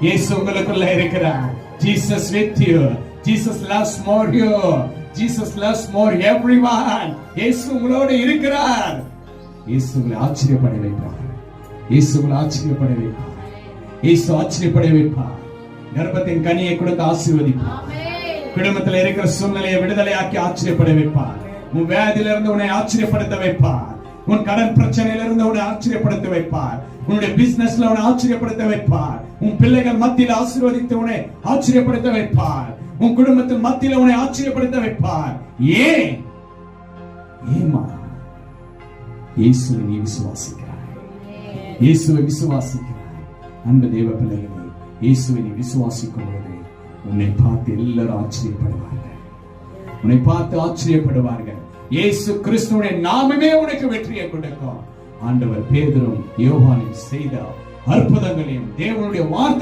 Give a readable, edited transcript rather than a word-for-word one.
இயேசு உங்களுக்குள்ள இருக்கிறார். Jesus with you. Jesus loves more you. Jesus loves more everyone. இயேசு உங்களோடு இருக்கிறார். இயேசு உங்களை ஆச்சரியப்பட வைப்பார். இயேசு உங்களை ஆச்சரியப்பட வைப்பார். இயேசு ஆச்சரியப்பட வைப்பார். கர்ப்பத்தின் கனியை கொடுத்து ஆசீர்வதிப்பார். குடும்பத்தில் இருக்கிற சூழ்நிலையை விடுதலையாக்கி ஆச்சரியப்பட வைப்பார். உன் வியாதியிலிருந்து உன்னை ஆச்சரியப்படுத்த வைப்பார். உன் கடன் பிரச்சனையிலிருந்து உன்னை ஆச்சரியப்படுத்த வைப்பார். உன்னுடைய பிசினஸ்ல உன்னை ஆச்சரியப்படுத்த வைப்பார். உன் பிள்ளைகள் மத்தியில் ஆசீர்வதித்து உன்னை ஆச்சரியப்படுத்த வைப்பார். உன் குடும்பத்தின் மத்தியில் உன்னை ஆச்சரியப்படுத்த வைப்பார். ஏமா இயேசுவை நீ விசுவாசிக்கிறாய். இயேசுவை விசுவாசிக்கிறாய். அன்பு தேவ பிள்ளைகளே, இயேசுவை நீ விசுவாசிக்கும் பொழுது உன்னை பார்த்து எல்லாரும் ஆச்சரியப்படுவார்கள். உன்னை பார்த்து ஆச்சரியப்படுவார்கள். இயேசு கிறிஸ்துவின் நாமமே உனக்கு வெற்றியை கொடுக்கும். ஆண்டவர் பேதுரும் யோவானும் செய்த அற்புதங்களையும் தேவனுடைய வார்த்தை